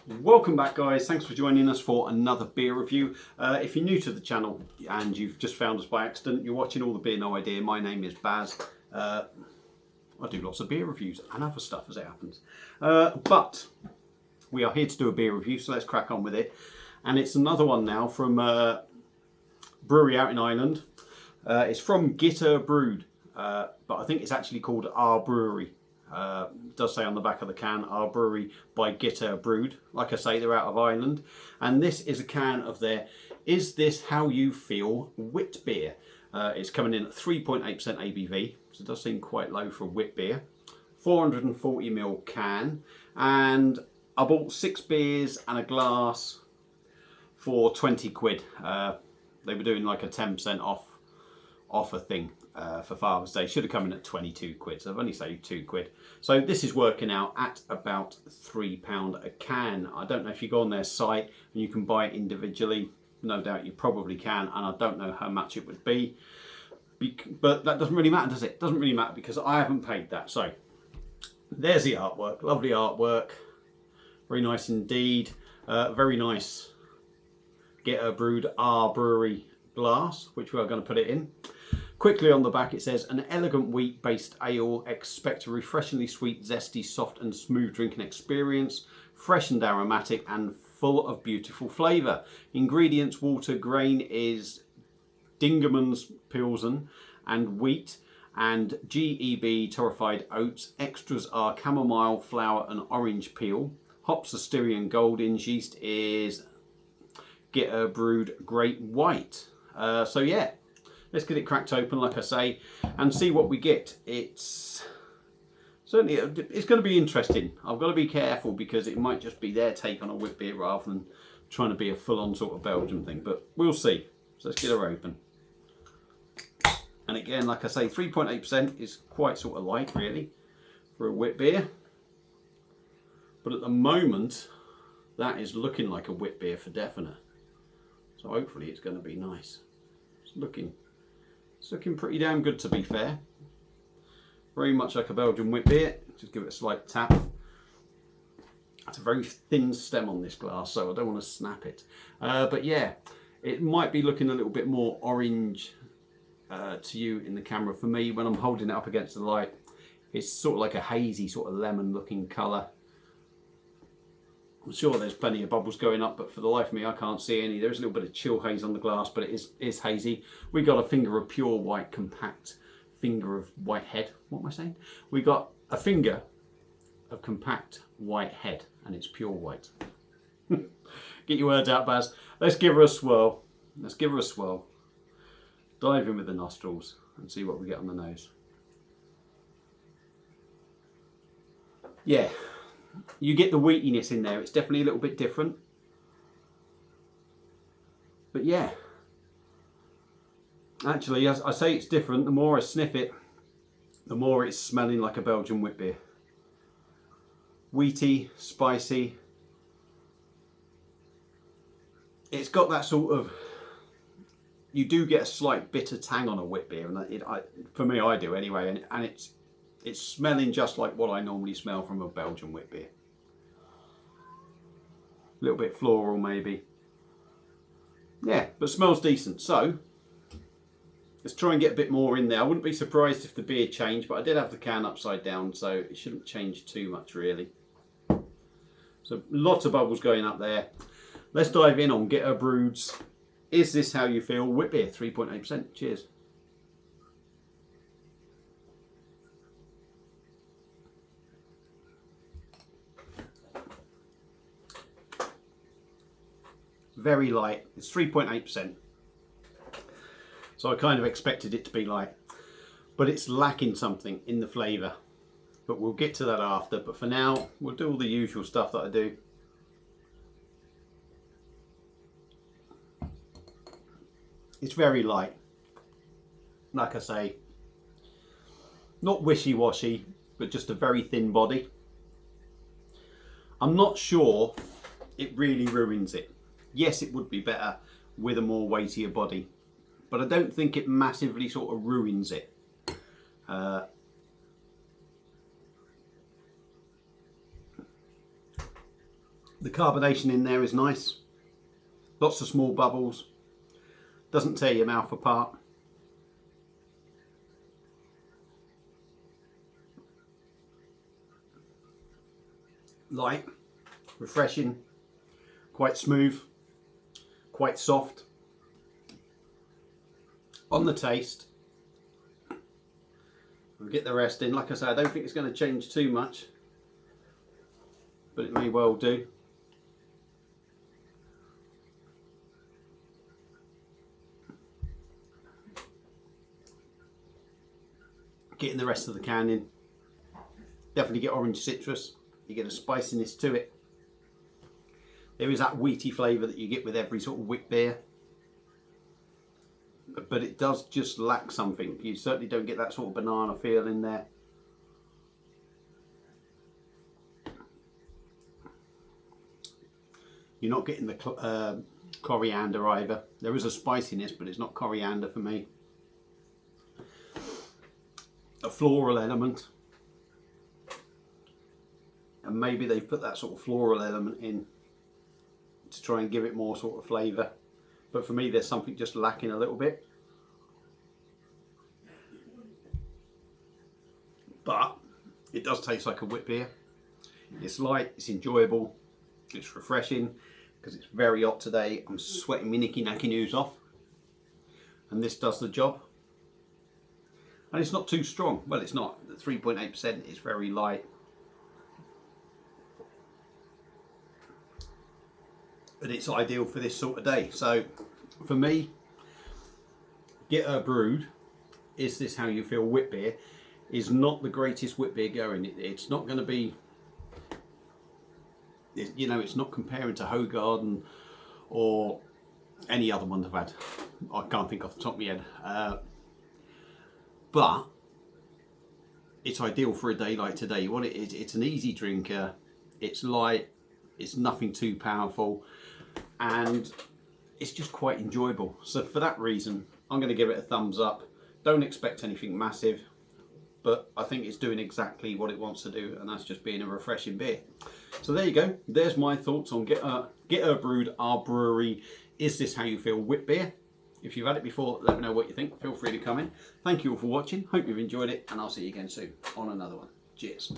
Welcome back, guys. Thanks for joining us for another beer review. If you're new to the channel and you've just found us by accident, you're watching All the Beer No Idea. My name is Baz. I do lots of beer reviews and other stuff as it happens. But we are here to do a beer review, so let's crack on with it. And it's another one now from brewery out in Ireland. It's from Brewed, but I think it's actually called Our Brewery. It does say on the back of the can, Our Brewery by Brewed. Like I say, they're out of Ireland. And this is a can of their Is This How You Feel wit beer. It's coming in at 3.8% ABV, so it does seem quite low for a wit beer. 440ml can, and I bought 6 beers and a glass for 20 quid. They were doing like a 10% off offer thing for Father's Day. Should have come in at 22 quid, so I've only saved 2 quid. So this is working out at about £3 a can. I don't know if you go on their site and you can buy it individually. No doubt you probably can, and I don't know how much it would be. But that doesn't really matter, does it? Doesn't really matter because I haven't paid that. So there's the artwork. Lovely artwork. Very nice indeed. Very nice Brewed Our Brewery glass, which we are going to put it in. Quickly on the back it says, an elegant wheat-based ale. Expect a refreshingly sweet, zesty, soft and smooth drinking experience. Fresh and aromatic and full of beautiful flavour. Ingredients: water, grain is Dingerman's Pilsen and wheat, and GEB torrefied oats. Extras are chamomile, flower and orange peel. Hops are Styrian Gold. Yeast is Brewed Great White. So yeah, let's get it cracked open, like I say, and see what we get. It's certainly, it's going to be interesting. I've got to be careful because it might just be their take on a wit beer rather than trying to be a full-on sort of Belgian thing, but we'll see. So let's get her open. And again, like I say, 3.8% is quite sort of light really for a wit beer, but at the moment that is looking like a wit beer for definite. So hopefully it's going to be nice. It's looking pretty damn good, to be fair. Very much like a Belgian wit beer. Just give it a slight tap. It's a very thin stem on this glass, so I don't want to snap it. But yeah, it might be looking a little bit more orange to you in the camera. For me, when I'm holding it up against the light, it's sort of like a hazy sort of lemon looking colour. I'm sure there's plenty of bubbles going up, but for the life of me I can't see any. There's a little bit of chill haze on the glass, but it is hazy. We got a finger of pure white, compact finger of white head. What am I saying? We got a finger of compact white head, and it's pure white. Get your words out, Baz. Let's give her a swirl. Let's give her a swirl. Dive in with the nostrils and see what we get on the nose. Yeah. You get the wheatiness in there. It's definitely a little bit different. But yeah. Actually, as I say it's different, the more I sniff it, the more it's smelling like a Belgian wit beer. Wheaty, spicy. It's got that sort of... You do get a slight bitter tang on a wit beer. And for me, I do anyway. And it's smelling just like what I normally smell from a Belgian wit beer. A little bit floral maybe. Yeah, but smells decent. So, let's try and get a bit more in there. I wouldn't be surprised if the beer changed, but I did have the can upside down, so it shouldn't change too much really. So, lots of bubbles going up there. Let's dive in on Brewed's Is This How You Feel wit beer, 3.8%. Cheers. Very light. It's 3.8%. So I kind of expected it to be light, but it's lacking something in the flavour. But we'll get to that after. But for now, we'll do all the usual stuff that I do. It's very light. Like I say, not wishy-washy, but just a very thin body. I'm not sure it really ruins it. Yes, it would be better with a more weightier body, but I don't think it massively sort of ruins it. The carbonation in there is nice. Lots of small bubbles. Doesn't tear your mouth apart. Light, refreshing, quite smooth, quite soft. On the taste, we'll get the rest in. Like I say, I don't think it's going to change too much, but it may well do. Getting the rest of the can in. Definitely get orange citrus. You get a spiciness to it. There is that wheaty flavour that you get with every sort of wit beer. But it does just lack something. You certainly don't get that sort of banana feel in there. You're not getting the coriander either. There is a spiciness, but it's not coriander for me. A floral element. And maybe they've put that sort of floral element in to try and give it more sort of flavour. But for me, there's something just lacking a little bit. But it does taste like a wit beer. It's light, it's enjoyable, it's refreshing because it's very hot today. I'm sweating my nicky nacky news off. And this does the job. And it's not too strong. Well, it's not. The 3.8% is very light. But it's ideal for this sort of day. So for me, Get Her Brewed, Is This How You Feel wit beer, is not the greatest wit beer going. It's not going to be, you know, it's not comparing to Hogarden or any other one I've had. I can't think off the top of my head. But it's ideal for a day like today. You want it, it's an easy drinker, it's light, it's nothing too powerful, and it's just quite enjoyable. So for that reason, I'm going to give it a thumbs up. Don't expect anything massive, but I think it's doing exactly what it wants to do, and that's just being a refreshing beer. So there you go. There's my thoughts on Get Her Brewed, our brewery. Is This How You Feel wit beer? If you've had it before, let me know what you think. Feel free to come in. Thank you all for watching. Hope you've enjoyed it, and I'll see you again soon on another one. Cheers.